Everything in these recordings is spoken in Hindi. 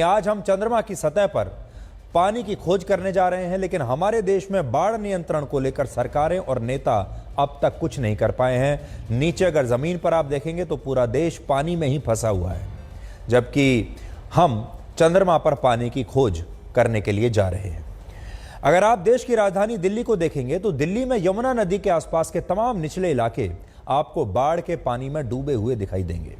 आज हम चंद्रमा की सतह पर पानी की खोज करने जा रहे हैं, लेकिन हमारे देश में बाढ़ नियंत्रण को लेकर सरकारें और नेता अब तक कुछ नहीं कर पाए हैं। नीचे अगर जमीन पर आप देखेंगे तो पूरा देश पानी में ही फंसा हुआ है, जबकि हम चंद्रमा पर पानी की खोज करने के लिए जा रहे हैं। अगर आप देश की राजधानी दिल्ली को देखेंगे तो दिल्ली में यमुना नदी के आसपास के तमाम निचले इलाके आपको बाढ़ के पानी में डूबे हुए दिखाई देंगे।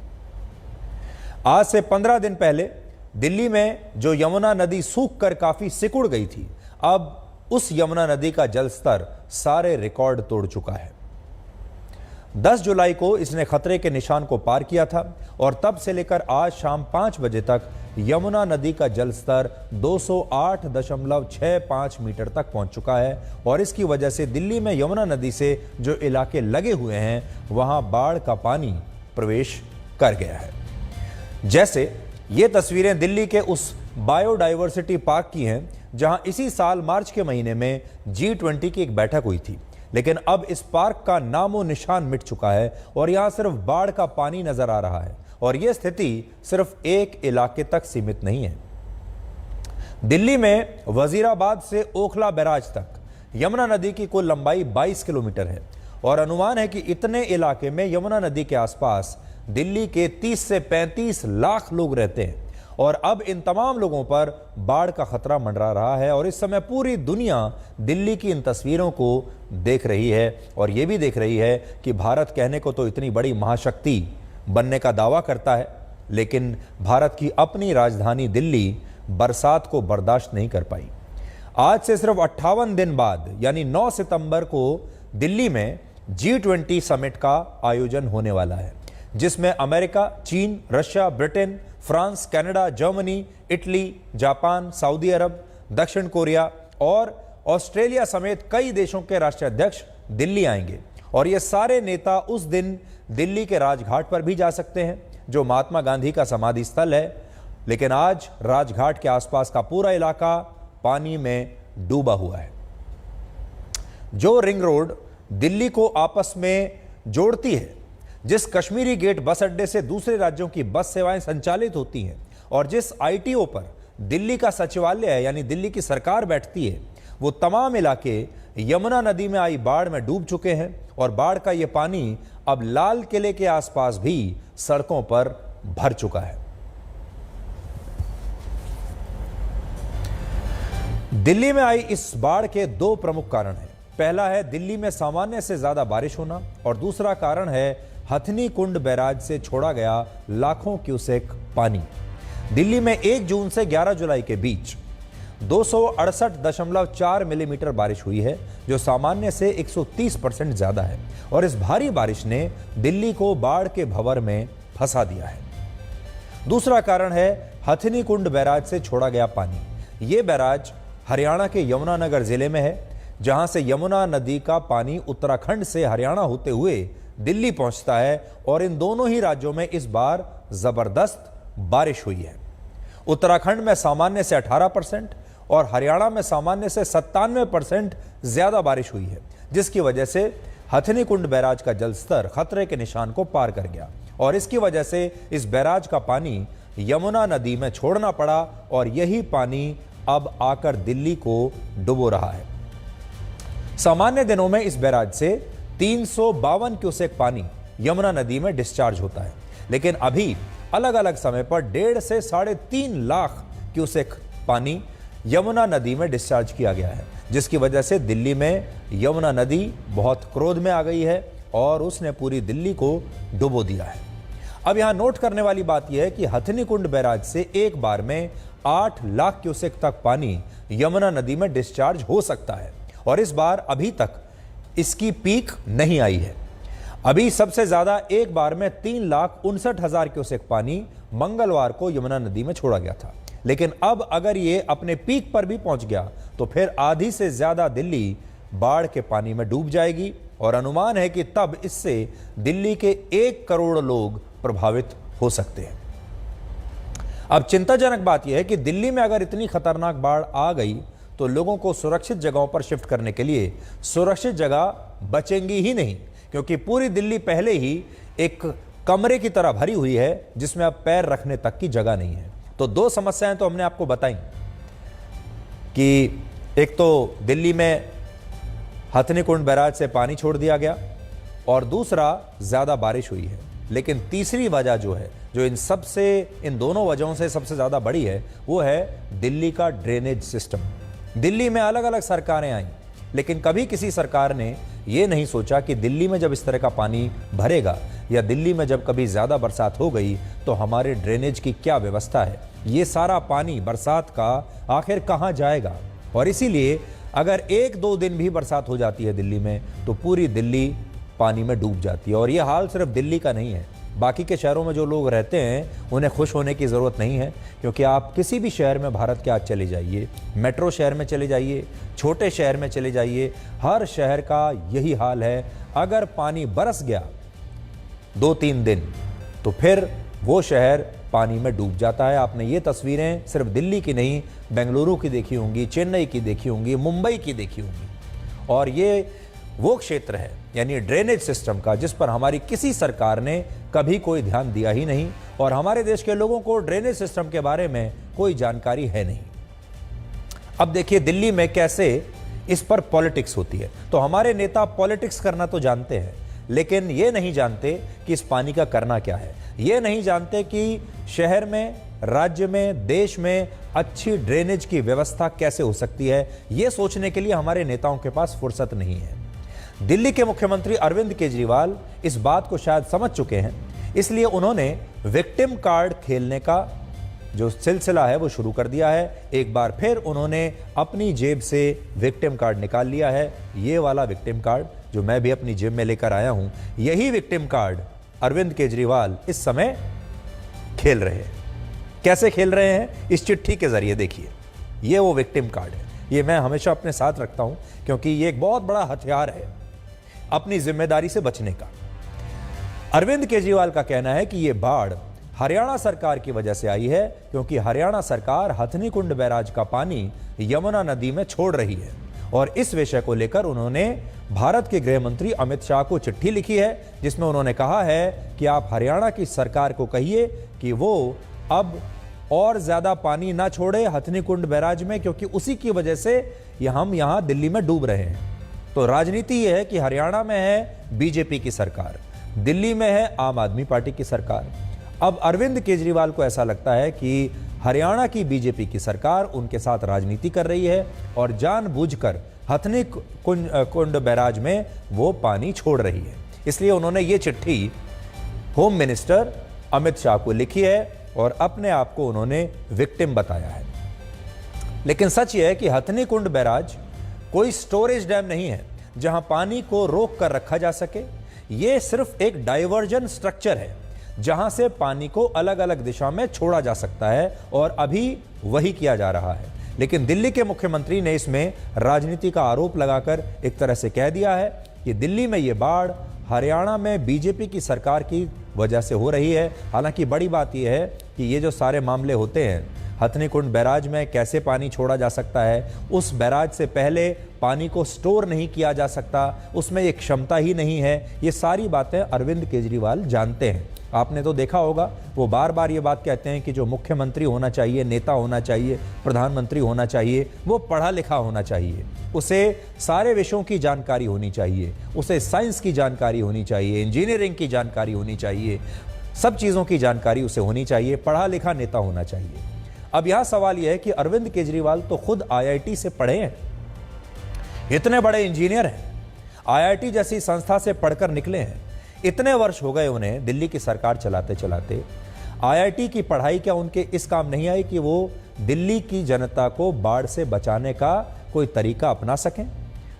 आज से 15 दिन पहले दिल्ली में जो यमुना नदी सूख कर काफी सिकुड़ गई थी, अब उस यमुना नदी का जलस्तर सारे रिकॉर्ड तोड़ चुका है। 10 जुलाई को इसने खतरे के निशान को पार किया था और तब से लेकर आज शाम 5 बजे तक यमुना नदी का जलस्तर 208.65 मीटर तक पहुंच चुका है और इसकी वजह से दिल्ली में यमुना नदी से जो इलाके लगे हुए हैं वहां बाढ़ का पानी प्रवेश कर गया है। जैसे ये तस्वीरें दिल्ली के उस बायोडायवर्सिटी पार्क की हैं जहां इसी साल मार्च के महीने में G20 की एक बैठक हुई थी, लेकिन अब इस पार्क का नामो निशान मिट चुका है और यहां सिर्फ बाढ़ का पानी नजर आ रहा है और यह स्थिति सिर्फ एक इलाके तक सीमित नहीं है। दिल्ली में वजीराबाद से ओखला बैराज तक यमुना नदी की कुल लंबाई 22 किलोमीटर है और अनुमान है कि इतने इलाके में यमुना नदी के आसपास दिल्ली के 30 से 35 लाख लोग रहते हैं और अब इन तमाम लोगों पर बाढ़ का खतरा मंडरा रहा है और इस समय पूरी दुनिया दिल्ली की इन तस्वीरों को देख रही है और ये भी देख रही है कि भारत कहने को तो इतनी बड़ी महाशक्ति बनने का दावा करता है, लेकिन भारत की अपनी राजधानी दिल्ली बरसात को बर्दाश्त नहीं कर पाई। आज से सिर्फ 58 दिन बाद यानी 9 सितंबर को दिल्ली में G20 समिट का आयोजन होने वाला है, जिसमें अमेरिका, चीन, Russia, Britain, France, Canada, Germany, Italy, Japan, Saudi Arab, दक्षिण कोरिया और ऑस्ट्रेलिया समेत कई देशों के राष्ट्राध्यक्ष दिल्ली आएंगे और ये सारे नेता उस दिन दिल्ली के राजघाट पर भी जा सकते हैं, जो महात्मा गांधी का समाधि स्थल है। लेकिन आज राजघाट के आसपास का पूरा इलाका पानी में डूबा हुआ है। जो रिंग रोड दिल्ली को आपस में जोड़ती है, जिस कश्मीरी गेट बस अड्डे से दूसरे राज्यों की बस सेवाएं संचालित होती हैं और जिस ITO पर दिल्ली का सचिवालय है यानी दिल्ली की सरकार बैठती है, वो तमाम इलाके यमुना नदी में आई बाढ़ में डूब चुके हैं और बाढ़ का ये पानी अब लाल किले के आसपास भी सड़कों पर भर चुका है। दिल्ली में आई इस बाढ़ के दो प्रमुख कारण हैं। पहला है दिल्ली में सामान्य से ज्यादा बारिश होना और दूसरा कारण है हथनी कुंड बैराज से छोड़ा गया लाखों क्यूसेक पानी। दिल्ली में 1 जून से 11 जुलाई के बीच 268.4 मिलीमीटर बारिश हुई है, जो सामान्य से 130% ज्यादा है और इस भारी बारिश ने दिल्ली को बाढ़ के भंवर में फंसा दिया है। दूसरा कारण है हथनी कुंड बैराज से छोड़ा गया पानी। यह बैराज हरियाणा के यमुनानगर जिले में है, जहां से यमुना नदी का पानी उत्तराखंड से हरियाणा होते हुए दिल्ली पहुंचता है और इन दोनों ही राज्यों में इस बार जबरदस्त बारिश हुई है। उत्तराखंड में सामान्य से 18% और हरियाणा में सामान्य से 97% ज्यादा बारिश हुई है, जिसकी वजह से हथनी कुंड बैराज का जलस्तर खतरे के निशान को पार कर गया और इसकी वजह से इस बैराज का पानी यमुना नदी में छोड़ना पड़ा और यही पानी अब आकर दिल्ली को डुबो रहा है। सामान्य दिनों में इस बैराज से 352 क्यूसेक पानी यमुना नदी में डिस्चार्ज होता है, लेकिन अभी अलग अलग समय पर 1.5 से 3.5 लाख क्यूसेक पानी यमुना नदी में डिस्चार्ज किया गया है, जिसकी वजह से दिल्ली में यमुना नदी बहुत क्रोध में आ गई है और उसने पूरी दिल्ली को डुबो दिया है। अब यहां नोट करने वाली बात यह है कि हथनी कुंड बैराज से एक बार में 8 लाख क्यूसेक तक पानी यमुना नदी में डिस्चार्ज हो सकता है और इस बार अभी तक इसकी पीक नहीं आई है। अभी सबसे ज्यादा एक बार में 3,59,000 क्यूसेक पानी मंगलवार को यमुना नदी में छोड़ा गया था, लेकिन अब अगर ये अपने पीक पर भी पहुंच गया तो फिर आधी से ज्यादा दिल्ली बाढ़ के पानी में डूब जाएगी और अनुमान है कि तब इससे दिल्ली के 1 करोड़ लोग प्रभावित हो सकते हैं। अब चिंताजनक बात यह है कि दिल्ली में अगर इतनी खतरनाक बाढ़ आ गई तो लोगों को सुरक्षित जगहों पर शिफ्ट करने के लिए सुरक्षित जगह बचेंगी ही नहीं, क्योंकि पूरी दिल्ली पहले ही एक कमरे की तरह भरी हुई है जिसमें अब पैर रखने तक की जगह नहीं है। तो दो समस्याएं तो हमने आपको बताई कि एक तो दिल्ली में हथनीकुंड बैराज से पानी छोड़ दिया गया और दूसरा ज्यादा बारिश हुई है। लेकिन तीसरी वजह जो है, जो इन दोनों वजहों से सबसे ज्यादा बड़ी है, वो है दिल्ली का ड्रेनेज सिस्टम। दिल्ली में अलग अलग सरकारें आई, लेकिन कभी किसी सरकार ने यह नहीं सोचा कि दिल्ली में जब इस तरह का पानी भरेगा या दिल्ली में जब कभी ज्यादा बरसात हो गई तो हमारे ड्रेनेज की क्या व्यवस्था है, ये सारा पानी बरसात का आखिर कहां जाएगा। और इसीलिए अगर 1-2 दिन भी बरसात हो जाती है दिल्ली में तो पूरी दिल्ली पानी में डूब जाती है। और यह हाल सिर्फ दिल्ली का नहीं है, बाकी के शहरों में जो लोग रहते हैं उन्हें खुश होने की ज़रूरत नहीं है, क्योंकि आप किसी भी शहर में भारत के आज चले जाइए, मेट्रो शहर में चले जाइए, छोटे शहर में चले जाइए, हर शहर का यही हाल है। अगर पानी बरस गया 2-3 दिन तो फिर वो शहर पानी में डूब जाता है। आपने ये तस्वीरें सिर्फ दिल्ली की नहीं, बेंगलुरु की देखी होंगी, चेन्नई की देखी होंगी, मुंबई की देखी होंगी। और ये वो क्षेत्र है यानी ड्रेनेज सिस्टम का जिस पर हमारी किसी सरकार ने कभी कोई ध्यान दिया ही नहीं, और हमारे देश के लोगों को ड्रेनेज सिस्टम के बारे में कोई जानकारी है नहीं। अब देखिए दिल्ली में कैसे इस पर पॉलिटिक्स होती है। तो हमारे नेता पॉलिटिक्स करना तो जानते हैं, लेकिन ये नहीं जानते कि इस पानी का करना क्या है। ये नहीं जानते कि शहर में, राज्य में, देश में अच्छी ड्रेनेज की व्यवस्था कैसे हो सकती है। ये सोचने के लिए हमारे नेताओं के पास फुर्सत नहीं है। दिल्ली के मुख्यमंत्री अरविंद केजरीवाल इस बात को शायद समझ चुके हैं, इसलिए उन्होंने विक्टिम कार्ड खेलने का जो सिलसिला है वो शुरू कर दिया है। एक बार फिर उन्होंने अपनी जेब से विक्टिम कार्ड निकाल लिया है। ये वाला विक्टिम कार्ड जो मैं भी अपनी जेब में लेकर आया हूं, यही विक्टिम कार्ड अरविंद केजरीवाल इस समय खेल रहे हैं। कैसे खेल रहे हैं? इस चिट्ठी के जरिए। देखिए, ये वो विक्टिम कार्ड है। ये मैं हमेशा अपने साथ रखता हूं क्योंकि ये एक बहुत बड़ा हथियार है अपनी जिम्मेदारी से बचने का। अरविंद केजरीवाल का कहना है कि यह बाढ़ हरियाणा सरकार की वजह से आई है, क्योंकि हरियाणा सरकार हथनीकुंड बैराज का पानी यमुना नदी में छोड़ रही है। और इस विषय को लेकर उन्होंने भारत के गृह मंत्री अमित शाह को चिट्ठी लिखी है, जिसमें उन्होंने कहा है कि आप हरियाणा की सरकार को कहिए कि वो अब और ज्यादा पानी ना छोड़े हथनीकुंड बैराज में, क्योंकि उसी की वजह से हम यहां दिल्ली में डूब रहे हैं। तो राजनीति यह है कि हरियाणा में है बीजेपी की सरकार, दिल्ली में है आम आदमी पार्टी की सरकार। अब अरविंद केजरीवाल को ऐसा लगता है कि हरियाणा की बीजेपी की सरकार उनके साथ राजनीति कर रही है और जानबूझकर हथनीकुंड बैराज में वो पानी छोड़ रही है। इसलिए उन्होंने ये चिट्ठी होम मिनिस्टर अमित शाह को लिखी है और अपने आप को उन्होंने विक्टिम बताया है। लेकिन सच यह है कि हथनीकुंड बैराज कोई स्टोरेज डैम नहीं है जहां पानी को रोक कर रखा जा सके। यह सिर्फ एक डाइवर्जन स्ट्रक्चर है जहां से पानी को अलग अलग दिशा में छोड़ा जा सकता है, और अभी वही किया जा रहा है। लेकिन दिल्ली के मुख्यमंत्री ने इसमें राजनीति का आरोप लगाकर एक तरह से कह दिया है कि दिल्ली में यह बाढ़ हरियाणा में बीजेपी की सरकार की वजह से हो रही है। हालांकि बड़ी बात यह है कि ये जो सारे मामले होते हैं, हथनीकुंड बैराज में कैसे पानी छोड़ा जा सकता है, उस बैराज से पहले पानी को स्टोर नहीं किया जा सकता, उसमें एक क्षमता ही नहीं है, ये सारी बातें अरविंद केजरीवाल जानते हैं। आपने तो देखा होगा, वो बार बार ये बात कहते हैं कि जो मुख्यमंत्री होना चाहिए, नेता होना चाहिए, प्रधानमंत्री होना चाहिए, वो पढ़ा लिखा होना चाहिए, उसे सारे विषयों की जानकारी होनी चाहिए, उसे साइंस की जानकारी होनी चाहिए, इंजीनियरिंग की जानकारी होनी चाहिए, सब चीज़ों की जानकारी उसे होनी चाहिए, पढ़ा लिखा नेता होना चाहिए। अब यह सवाल यह है कि अरविंद केजरीवाल तो खुद IIT से पढ़े हैं, इतने बड़े इंजीनियर हैं, IIT जैसी संस्था से पढ़कर निकले हैं, इतने वर्ष हो गए उन्हें दिल्ली की सरकार चलाते चलाते। IIT की पढ़ाई क्या उनके इस काम नहीं आई कि वो दिल्ली की जनता को बाढ़ से बचाने का कोई तरीका अपना सकें,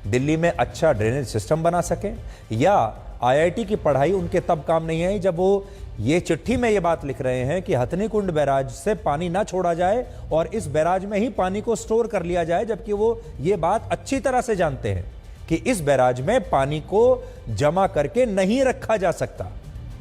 दिल्ली में अच्छा ड्रेनेज सिस्टम बना सकें? या IIT की पढ़ाई उनके तब काम नहीं आई जब वो ये चिट्ठी में ये बात लिख रहे हैं कि हथनीकुंड बैराज से पानी ना छोड़ा जाए और इस बैराज में ही पानी को स्टोर कर लिया जाए, जबकि वो ये बात अच्छी तरह से जानते हैं कि इस बैराज में पानी को जमा करके नहीं रखा जा सकता।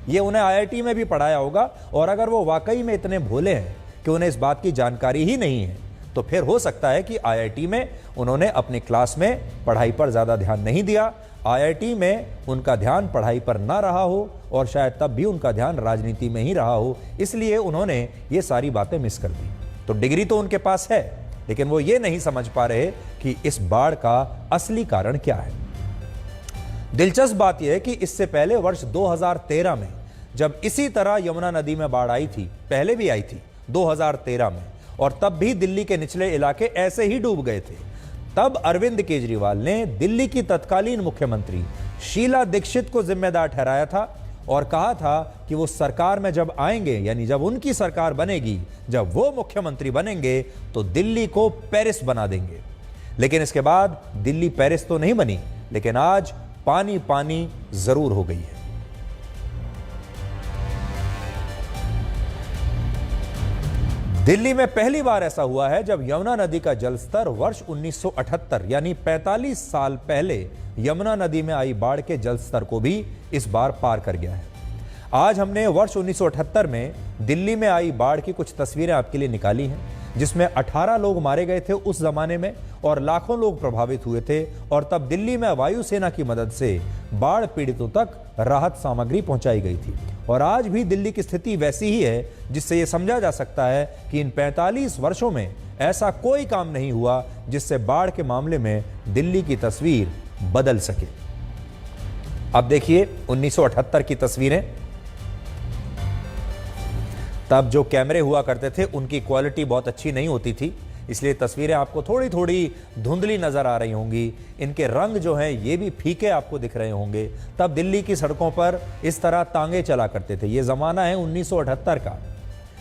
ये उन्हें IIT में भी पढ़ाया होगा, और अगर वो वाकई में इतने भोले हैं कि उन्हें इस बात की जानकारी ही नहीं है, तो फिर हो सकता है कि IIT में उन्होंने अपनी क्लास में पढ़ाई पर ज़्यादा ध्यान नहीं दिया, आईआईटी में उनका ध्यान पढ़ाई पर ना रहा हो और शायद तब भी उनका ध्यान राजनीति में ही रहा हो, इसलिए उन्होंने ये सारी बातें मिस कर दी। तो डिग्री तो उनके पास है, लेकिन वो ये नहीं समझ पा रहे कि इस बाढ़ का असली कारण क्या है। दिलचस्प बात यह है कि इससे पहले वर्ष 2013 में जब इसी तरह यमुना नदी में बाढ़ आई थी, पहले भी आई थी 2013 में, और तब भी दिल्ली के निचले इलाके ऐसे ही डूब गए थे। तब अरविंद केजरीवाल ने दिल्ली की तत्कालीन मुख्यमंत्री शीला दीक्षित को जिम्मेदार ठहराया था और कहा था कि वो सरकार में जब आएंगे, यानी जब उनकी सरकार बनेगी, जब वो मुख्यमंत्री बनेंगे तो दिल्ली को पेरिस बना देंगे। लेकिन इसके बाद दिल्ली पेरिस तो नहीं बनी, लेकिन आज पानी पानी जरूर हो गई है। दिल्ली में पहली बार ऐसा हुआ है जब यमुना नदी का जलस्तर वर्ष 1978 यानी 45 साल पहले यमुना नदी में आई बाढ़ के जलस्तर को भी इस बार पार कर गया है। आज हमने वर्ष 1978 में दिल्ली में आई बाढ़ की कुछ तस्वीरें आपके लिए निकाली हैं, जिसमें 18 लोग मारे गए थे उस जमाने में और लाखों लोग प्रभावित हुए थे। और तब दिल्ली में वायुसेना की मदद से बाढ़ पीड़ितों तक राहत सामग्री पहुंचाई गई थी। और आज भी दिल्ली की स्थिति वैसी ही है, जिससे यह समझा जा सकता है कि इन 45 वर्षों में ऐसा कोई काम नहीं हुआ जिससे बाढ़ के मामले में दिल्ली की तस्वीर बदल सके। अब देखिए 1978 की तस्वीरें। तब जो कैमरे हुआ करते थे उनकी क्वालिटी बहुत अच्छी नहीं होती थी, इसलिए तस्वीरें आपको थोड़ी थोड़ी धुंधली नजर आ रही होंगी। इनके रंग जो हैं ये भी फीके आपको दिख रहे होंगे। तब दिल्ली की सड़कों पर इस तरह तांगे चला करते थे। ये ज़माना है 1978 का।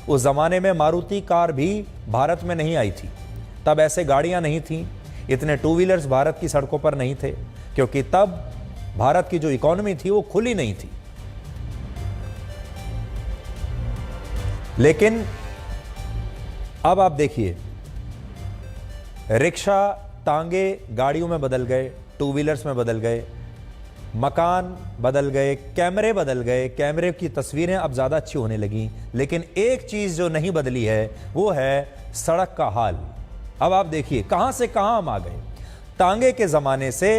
उस ज़माने में मारुति कार भी भारत में नहीं आई थी। तब ऐसे गाड़ियां नहीं थीं, इतने टू व्हीलर्स भारत की सड़कों पर नहीं थे, क्योंकि तब भारत की जो इकोनॉमी थी वो खुली नहीं थी। लेकिन अब आप देखिए, रिक्शा तांगे गाड़ियों में बदल गए, टू व्हीलर्स में बदल गए, मकान बदल गए, कैमरे बदल गए, कैमरे की तस्वीरें अब ज़्यादा अच्छी होने लगी। लेकिन एक चीज़ जो नहीं बदली है वो है सड़क का हाल। अब आप देखिए कहां से कहां हम आ गए। तांगे के ज़माने से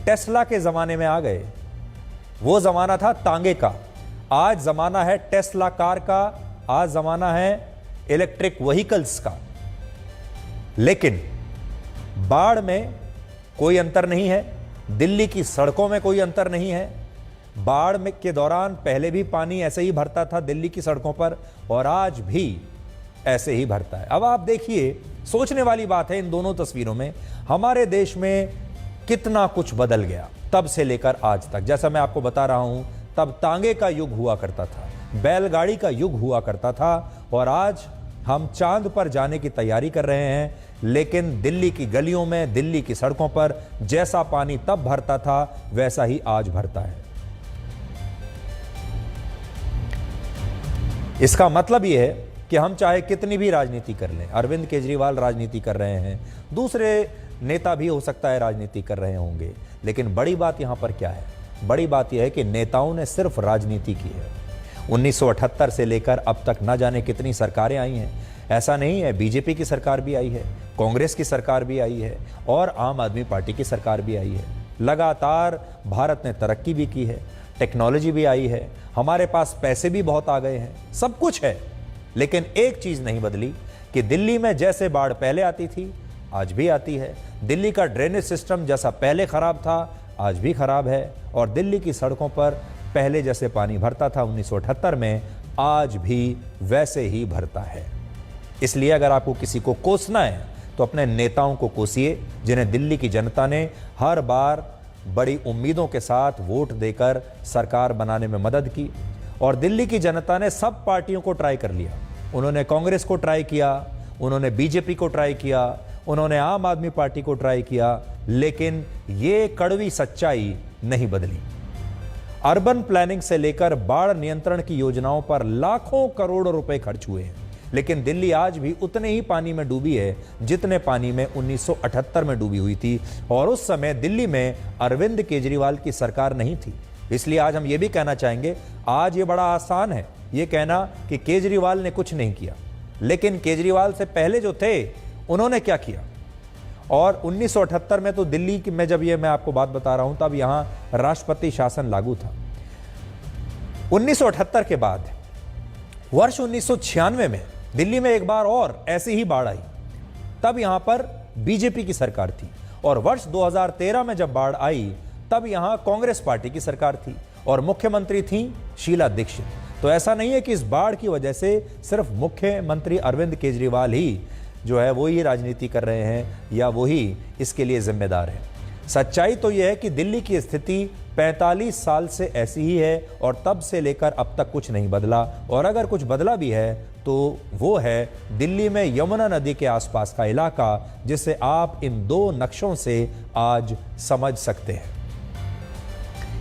टेस्ला के ज़माने में आ गए। वो ज़माना था तांगे का, आज ज़माना है टेस्ला कार का, आज ज़माना है इलेक्ट्रिक व्हीकल्स का। लेकिन बाढ़ में कोई अंतर नहीं है, दिल्ली की सड़कों में कोई अंतर नहीं है। बाढ़ में के दौरान पहले भी पानी ऐसे ही भरता था दिल्ली की सड़कों पर और आज भी ऐसे ही भरता है। अब आप देखिए, सोचने वाली बात है इन दोनों तस्वीरों में हमारे देश में कितना कुछ बदल गया तब से लेकर आज तक। जैसा मैं आपको बता रहा हूं, तब तांगे का युग हुआ करता था, बैलगाड़ी का युग हुआ करता था और आज हम चांद पर जाने की तैयारी कर रहे हैं। लेकिन दिल्ली की गलियों में, दिल्ली की सड़कों पर जैसा पानी तब भरता था वैसा ही आज भरता है। इसका मतलब यह है कि हम चाहे कितनी भी राजनीति कर लें, अरविंद केजरीवाल राजनीति कर रहे हैं, दूसरे नेता भी हो सकता है राजनीति कर रहे होंगे, लेकिन बड़ी बात यहां पर क्या है? बड़ी बात यह है कि नेताओं ने सिर्फ राजनीति की है। 1978 से लेकर अब तक न जाने कितनी सरकारें आई हैं। ऐसा नहीं है, बीजेपी की सरकार भी आई है, कांग्रेस की सरकार भी आई है और आम आदमी पार्टी की सरकार भी आई है। लगातार भारत ने तरक्की भी की है, टेक्नोलॉजी भी आई है, हमारे पास पैसे भी बहुत आ गए हैं, सब कुछ है। लेकिन एक चीज़ नहीं बदली कि दिल्ली में जैसे बाढ़ पहले आती थी आज भी आती है। दिल्ली का ड्रेनेज सिस्टम जैसा पहले खराब था आज भी खराब है और दिल्ली की सड़कों पर पहले जैसे पानी भरता था 1978 में आज भी वैसे ही भरता है। इसलिए अगर आपको किसी को कोसना है तो अपने नेताओं को कोसिए, जिन्हें दिल्ली की जनता ने हर बार बड़ी उम्मीदों के साथ वोट देकर सरकार बनाने में मदद की। और दिल्ली की जनता ने सब पार्टियों को ट्राई कर लिया। उन्होंने कांग्रेस को ट्राई किया, उन्होंने बीजेपी को ट्राई किया, उन्होंने आम आदमी पार्टी को ट्राई किया, लेकिन ये कड़वी सच्चाई नहीं बदली। अर्बन प्लानिंग से लेकर बाढ़ नियंत्रण की योजनाओं पर लाखों करोड़ रुपए खर्च हुए हैं, लेकिन दिल्ली आज भी उतने ही पानी में डूबी है जितने पानी में 1978 में डूबी हुई थी। और उस समय दिल्ली में अरविंद केजरीवाल की सरकार नहीं थी। इसलिए आज हम ये भी कहना चाहेंगे, आज ये बड़ा आसान है ये कहना कि केजरीवाल ने कुछ नहीं किया, लेकिन केजरीवाल से पहले जो थे उन्होंने क्या किया। और 1978 में तो दिल्ली में जब ये मैं आपको बात बता रहा हूं तब यहां राष्ट्रपति शासन लागू था। 1978 के बाद वर्ष 1996 में दिल्ली में एक बार और ऐसी ही बाढ़ आई, तब यहां पर बीजेपी की सरकार थी। और वर्ष 2013 में जब बाढ़ आई तब यहां कांग्रेस पार्टी की सरकार थी और मुख्यमंत्री थी शीला दीक्षित। तो ऐसा नहीं है कि इस बाढ़ की वजह से सिर्फ मुख्यमंत्री अरविंद केजरीवाल ही जो है वो ही राजनीति कर रहे हैं या वो ही इसके लिए जिम्मेदार है। सच्चाई तो यह है कि दिल्ली की स्थिति 45 साल से ऐसी ही है और तब से लेकर अब तक कुछ नहीं बदला। और अगर कुछ बदला भी है तो वो है दिल्ली में यमुना नदी के आसपास का इलाका, जिसे आप इन दो नक्शों से आज समझ सकते हैं।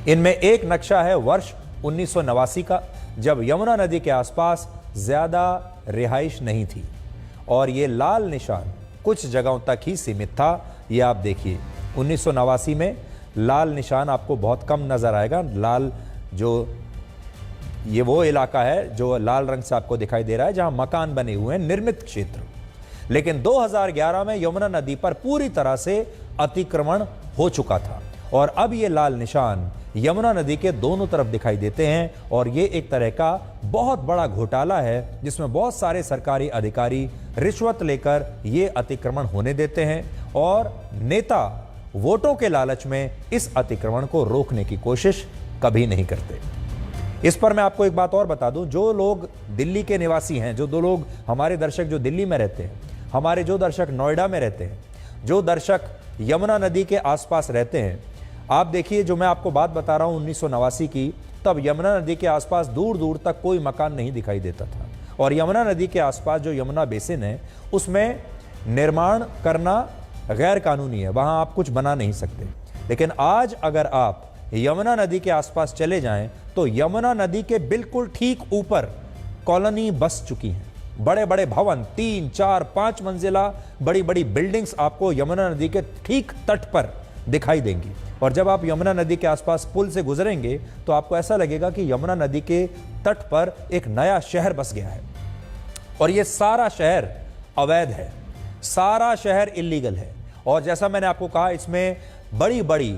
इनमें एक नक्शा है वर्ष 1989 का, जब यमुना नदी के आसपास ज्यादा रिहाइश नहीं थी और ये लाल निशान कुछ जगहों तक ही सीमित था। ये आप देखिए 1989 में लाल निशान आपको बहुत कम नजर आएगा। लाल जो ये वो इलाका है जो लाल रंग से आपको दिखाई दे रहा है जहां मकान बने हुए हैं, निर्मित क्षेत्र। लेकिन 2011 में यमुना नदी पर पूरी तरह से अतिक्रमण हो चुका था और अब ये लाल निशान यमुना नदी के दोनों तरफ दिखाई देते हैं। और ये एक तरह का बहुत बड़ा घोटाला है जिसमें बहुत सारे सरकारी अधिकारी रिश्वत लेकर ये अतिक्रमण होने देते हैं और नेता वोटों के लालच में इस अतिक्रमण को रोकने की कोशिश कभी नहीं करते। इस पर मैं आपको एक बात और बता दूं, जो लोग दिल्ली के निवासी हैं, जो दो लोग हमारे दर्शक जो दिल्ली में रहते हैं, हमारे जो दर्शक नोएडा में रहते हैं, जो दर्शक यमुना नदी के आसपास रहते हैं, आप देखिए जो मैं आपको बात बता रहा हूं 1989 की, तब यमुना नदी के आसपास दूर दूर तक कोई मकान नहीं दिखाई देता था और यमुना नदी के आसपास जो यमुना बेसिन है उसमें निर्माण करना गैर कानूनी है, वहां आप कुछ बना नहीं सकते। लेकिन आज अगर आप यमुना नदी के आसपास चले जाएं तो यमुना नदी के बिल्कुल ठीक ऊपर कॉलोनी बस चुकी हैं। बड़े बड़े भवन 3, 4, 5 मंजिला बड़ी बड़ी बिल्डिंग्स आपको यमुना नदी के ठीक तट पर दिखाई देंगी। और जब आप यमुना नदी के आसपास पुल से गुजरेंगे तो आपको ऐसा लगेगा कि यमुना नदी के तट पर एक नया शहर बस गया है और ये सारा शहर अवैध है, सारा शहर इल्लीगल है। और जैसा मैंने आपको कहा, इसमें बड़ी बड़ी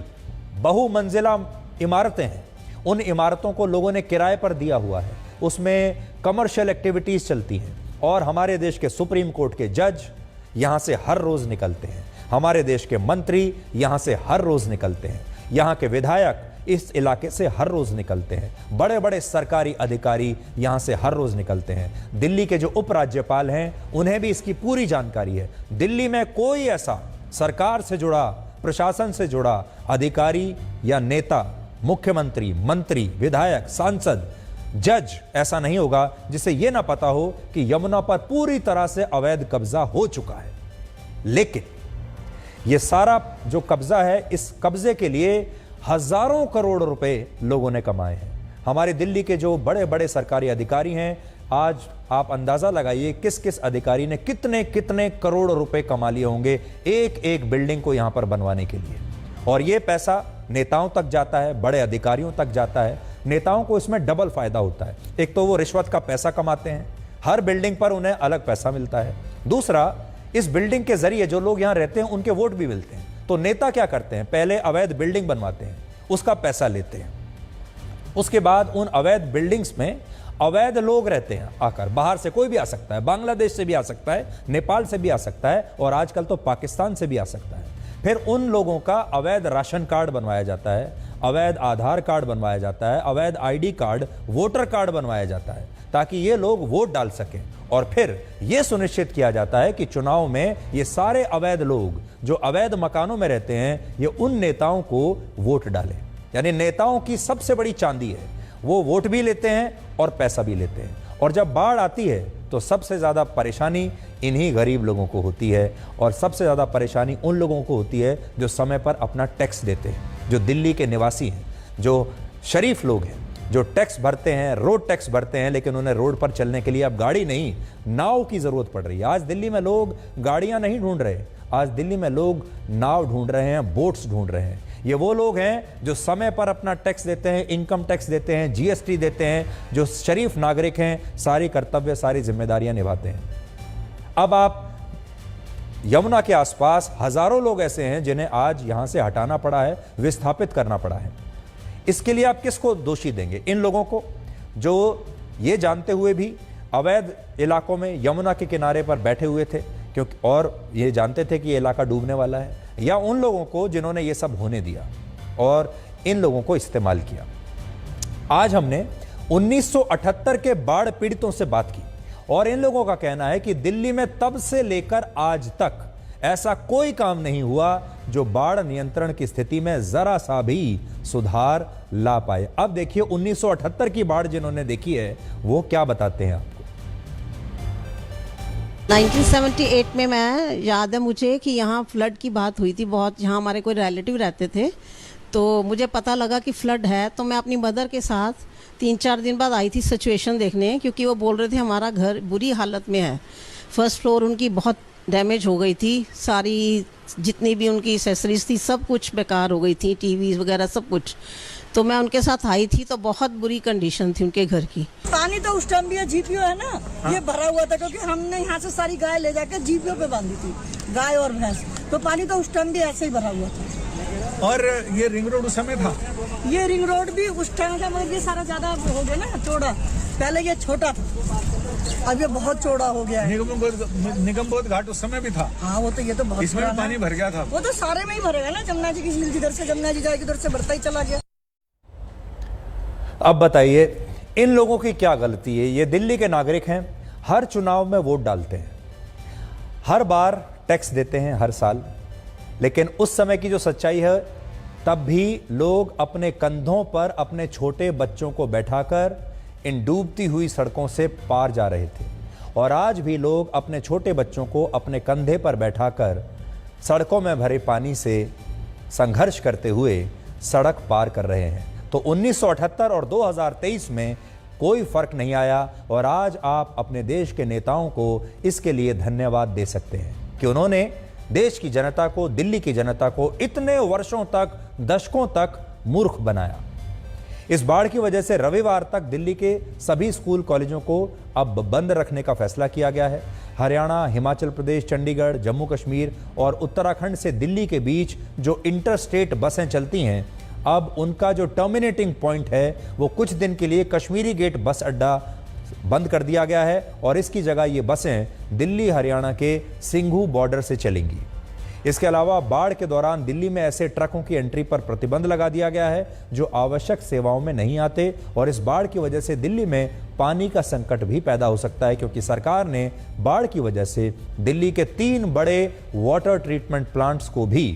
बहुमंजिला इमारतें हैं। उन इमारतों को लोगों ने किराए पर दिया हुआ है, उसमें कमर्शियल एक्टिविटीज चलती हैं और हमारे देश के सुप्रीम कोर्ट के जज यहां से हर रोज निकलते हैं, हमारे देश के मंत्री यहां से हर रोज निकलते हैं, यहां के विधायक इस इलाके से हर रोज निकलते हैं, बड़े बड़े सरकारी अधिकारी यहां से हर रोज निकलते हैं। दिल्ली के जो उपराज्यपाल हैं उन्हें भी इसकी पूरी जानकारी है। दिल्ली में कोई ऐसा सरकार से जुड़ा, प्रशासन से जुड़ा अधिकारी या नेता, मुख्यमंत्री, मंत्री, विधायक, सांसद, जज ऐसा नहीं होगा जिसे यह ना पता हो कि यमुना पर पूरी तरह से अवैध कब्जा हो चुका है। लेकिन यह सारा जो कब्जा है, इस कब्जे के लिए हजारों करोड़ रुपए लोगों ने कमाए हैं। हमारे दिल्ली के जो बड़े बड़े सरकारी अधिकारी हैं, आज आप अंदाजा लगाइए किस किस अधिकारी ने कितने कितने करोड़ रुपए कमा लिए होंगे एक एक बिल्डिंग को यहां पर बनवाने के लिए। और यह पैसा नेताओं तक जाता है, बड़े अधिकारियों तक जाता है। नेताओं को इसमें डबल फायदा होता है। एक तो वो रिश्वत का पैसा कमाते हैं, हर बिल्डिंग पर उन्हें अलग पैसा मिलता है। दूसरा, इस बिल्डिंग के जरिए जो लोग यहां रहते हैं उनके वोट भी मिलते हैं। तो नेता क्या करते हैं, पहले अवैध बिल्डिंग बनवाते हैं, उसका पैसा लेते हैं, उसके बाद उन अवैध बिल्डिंग्स में अवैध लोग रहते हैं आकर। बाहर से कोई भी आ सकता है, बांग्लादेश से भी आ सकता है, नेपाल से भी आ सकता है और आजकल तो पाकिस्तान से भी आ सकता है। फिर उन लोगों का अवैध राशन कार्ड बनवाया जाता है, अवैध आधार कार्ड बनवाया जाता है, अवैध आईडी कार्ड, वोटर कार्ड बनवाया जाता है ताकि ये लोग वोट डाल सकें। और फिर यह सुनिश्चित किया जाता है कि चुनाव में ये सारे अवैध लोग जो अवैध मकानों में रहते हैं, ये उन नेताओं को वोट डालें। यानी नेताओं की सबसे बड़ी चांदी है, वो वोट भी लेते हैं और पैसा भी लेते हैं। और जब बाढ़ आती है तो सबसे ज्यादा परेशानी इन्हीं गरीब लोगों को होती है और सबसे ज्यादा परेशानी उन लोगों को होती है जो समय पर अपना टैक्स देते हैं, जो दिल्ली के निवासी हैं, जो शरीफ लोग हैं, जो टैक्स भरते हैं, रोड टैक्स भरते हैं, लेकिन उन्हें रोड पर चलने के लिए अब गाड़ी नहीं, नाव की जरूरत पड़ रही है। आज दिल्ली में लोग गाड़ियां नहीं ढूंढ रहे, आज दिल्ली में लोग नाव ढूंढ रहे हैं, बोट्स ढूंढ रहे हैं। ये वो लोग हैं जो समय पर अपना टैक्स देते हैं, इनकम टैक्स देते हैं, जीएसटी देते हैं, जो शरीफ नागरिक हैं, सारी कर्तव्य, सारी जिम्मेदारियां निभाते हैं। अब आप यमुना के आसपास हजारों लोग ऐसे हैं जिन्हें आज यहां से हटाना पड़ा है, विस्थापित करना पड़ा है। इसके लिए आप किसको दोषी देंगे? इन लोगों को जो ये जानते हुए भी अवैध इलाकों में यमुना के किनारे पर बैठे हुए थे क्योंकि और ये जानते थे कि ये इलाका डूबने वाला है, या उन लोगों को जिन्होंने ये सब होने दिया और इन लोगों को इस्तेमाल किया? आज हमने 1978 के बाढ़ पीड़ितों से बात की और इन लोगों का कहना है कि दिल्ली में तब से लेकर आज तक ऐसा कोई काम नहीं हुआ जो बाढ़ नियंत्रण की स्थिति में जरा सा भी सुधार ला पाए। अब देखिए 1978 की बाढ़ जिन्होंने देखी है वो क्या बताते हैं आपको। 1978 में मैं याद है मुझे कि यहाँ फ्लड की बात हुई थी बहुत। यहाँ हमारे कोई रिलेटिव रहते थे तो मुझे पता लगा कि फ्लड है, तो मैं अपनी मदर के साथ 3-4 दिन बाद आई थी सिचुएशन देखने, क्योंकि वो बोल रहे थे हमारा घर बुरी हालत में है। फर्स्ट फ्लोर उनकी बहुत डैमेज हो गई थी, सारी जितनी भी उनकी एक्सेसरीज थी सब कुछ बेकार हो गई थी, टीवी वगैरह सब कुछ। तो मैं उनके साथ आई थी तो बहुत बुरी कंडीशन थी उनके घर की। पानी तो उस टाइम भी जीपीओ है ना, ये भरा हुआ था क्योंकि हमने यहाँ से सारी गाय ले जाकर जीपीओ पे बांधी थी, गाय और भैंस। तो पानी तो उस टाइम भी ऐसे ही भरा हुआ था। और ये रिंग रोड उस समय था? ये रिंग रोड भी उस टाइम का, मगर ये सारा ज्यादा हो गया ना चौड़ा। पहले ये छोटा था, अब ये बहुत चौड़ा हो गया है। निगमबोध घाट उस समय भी था। हाँ वो तो, ये तो बहुत इसमें भी पानी भर गया था। वो तो सारे में ही भरेगा ना, जमुना जी की झील जिधर से जमुना जी जाएगी उधर से भरता ही चला गया। अब बताइए इन लोगों की क्या गलती है? ये दिल्ली के नागरिक हैं, हर चुनाव में वोट डालते हैं, हर बार टैक्स देते हैं हर साल, लेकिन उस समय की जो सच्चाई है तब भी लोग अपने कंधों पर अपने छोटे बच्चों को बैठाकर इन डूबती हुई सड़कों से पार जा रहे थे। और आज भी लोग अपने छोटे बच्चों को अपने कंधे पर बैठाकर सड़कों में भरे पानी से संघर्ष करते हुए सड़क पार कर रहे हैं। तो 1978 और 2023 में कोई फर्क नहीं आया और आज आप अपने देश के नेताओं को इसके लिए धन्यवाद दे सकते हैं कि उन्होंने देश की जनता को, दिल्ली की जनता को इतने वर्षों तक, दशकों तक मूर्ख बनाया। इस बाढ़ की वजह से रविवार तक दिल्ली के सभी स्कूल कॉलेजों को अब बंद रखने का फैसला किया गया है। हरियाणा, हिमाचल प्रदेश, चंडीगढ़, जम्मू कश्मीर और उत्तराखंड से दिल्ली के बीच जो इंटरस्टेट बसें चलती हैं, अब उनका जो टर्मिनेटिंग पॉइंट है वो कुछ दिन के लिए कश्मीरी गेट बस अड्डा बंद कर दिया गया है और इसकी जगह ये बसें दिल्ली हरियाणा के सिंघू बॉर्डर से चलेंगी। इसके अलावा बाढ़ के दौरान दिल्ली में ऐसे ट्रकों की एंट्री पर प्रतिबंध लगा दिया गया है जो आवश्यक सेवाओं में नहीं आते और इस बाढ़ की वजह से दिल्ली में पानी का संकट भी पैदा हो सकता है, क्योंकि सरकार ने बाढ़ की वजह से दिल्ली के 3 बड़े वाटर ट्रीटमेंट प्लांट्स को भी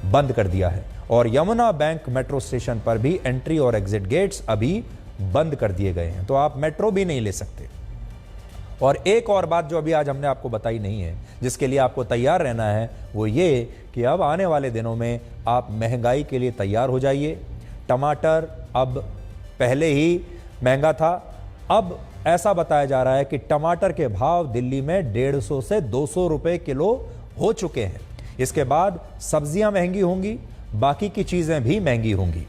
बंद कर दिया है और यमुना बैंक मेट्रो स्टेशन पर भी एंट्री और एग्जिट गेट्स अभी बंद कर दिए गए हैं, तो आप मेट्रो भी नहीं ले सकते। और एक और बात जो अभी आज हमने आपको बताई नहीं है, जिसके लिए आपको तैयार रहना है, वो ये कि अब आने वाले दिनों में आप महंगाई के लिए तैयार हो जाइए। टमाटर अब पहले ही महंगा था, अब ऐसा बताया जा रहा है कि टमाटर के भाव दिल्ली में 150 से 200 रुपए किलो हो चुके हैं। इसके बाद सब्जियां महंगी होंगी, बाकी की चीजें भी महंगी होंगी।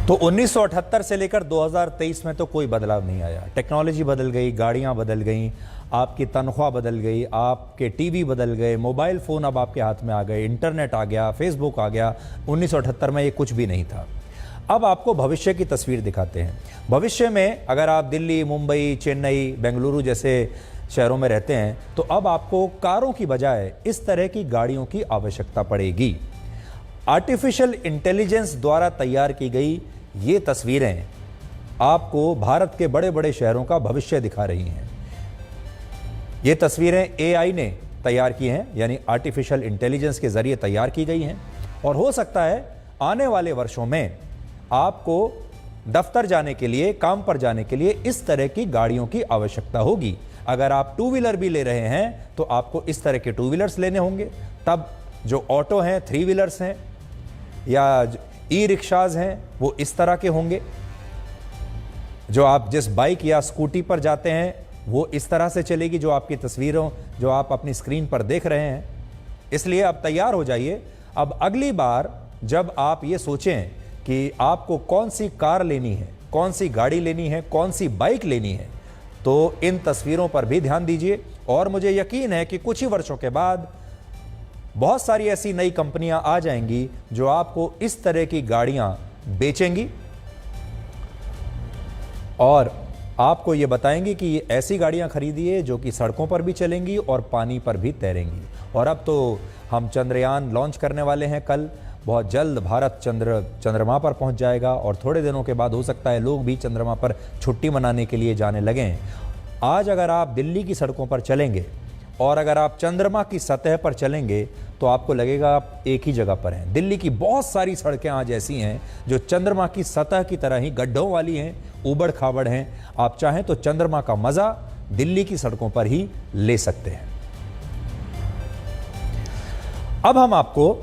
तो 1978 से लेकर 2023 में तो कोई बदलाव नहीं आया। टेक्नोलॉजी बदल गई, गाड़ियां बदल गई, आपकी तनख्वाह बदल गई, आपके टीवी बदल गए, मोबाइल फ़ोन अब आपके हाथ में आ गए, इंटरनेट आ गया, फेसबुक आ गया। 1978 में ये कुछ भी नहीं था। अब आपको भविष्य की तस्वीर दिखाते हैं। भविष्य में अगर आप दिल्ली, मुंबई, चेन्नई, बेंगलुरु जैसे शहरों में रहते हैं तो अब आपको कारों की बजाय इस तरह की गाड़ियों की आवश्यकता पड़ेगी। आर्टिफिशियल इंटेलिजेंस द्वारा तैयार की गई ये तस्वीरें आपको भारत के बड़े बड़े शहरों का भविष्य दिखा रही हैं। ये तस्वीरें एआई ने तैयार की हैं, यानी आर्टिफिशियल इंटेलिजेंस के जरिए तैयार की गई हैं और हो सकता है आने वाले वर्षों में आपको दफ्तर जाने के लिए, काम पर जाने के लिए इस तरह की गाड़ियों की आवश्यकता होगी। अगर आप 2 व्हीलर भी ले रहे हैं तो आपको इस तरह के 2 व्हीलर्स लेने होंगे। तब जो ऑटो हैं, 3 व्हीलर्स हैं या ई रिक्शाज हैं वो इस तरह के होंगे। जो आप जिस बाइक या स्कूटी पर जाते हैं वो इस तरह से चलेगी, जो आपकी तस्वीरों जो आप अपनी स्क्रीन पर देख रहे हैं। इसलिए अब तैयार हो जाइए। अब अगली बार जब आप ये सोचें कि आपको कौन सी कार लेनी है कौन सी गाड़ी लेनी है, कौन सी बाइक लेनी है, तो इन तस्वीरों पर भी ध्यान दीजिए। और मुझे यकीन है कि कुछ ही वर्षों के बाद बहुत सारी ऐसी नई कंपनियां आ जाएंगी जो आपको इस तरह की गाड़ियां बेचेंगी और आपको ये बताएंगी कि ये ऐसी गाड़ियां खरीदिए जो कि सड़कों पर भी चलेंगी और पानी पर भी तैरेंगी। और अब तो हम चंद्रयान लॉन्च करने वाले हैं कल। बहुत जल्द भारत चंद्रमा पर पहुंच जाएगा और थोड़े दिनों के बाद हो सकता है लोग भी चंद्रमा पर छुट्टी मनाने के लिए जाने लगें। आज अगर आप दिल्ली की सड़कों पर चलेंगे और अगर आप चंद्रमा की सतह पर चलेंगे तो आपको लगेगा आप एक ही जगह पर हैं। दिल्ली की बहुत सारी सड़कें आज ऐसी हैं जो चंद्रमा की सतह की तरह ही गड्ढों वाली हैं, ऊबड़ खाबड़ हैं। आप चाहें तो चंद्रमा का मजा दिल्ली की सड़कों पर ही ले सकते हैं। अब हम आपको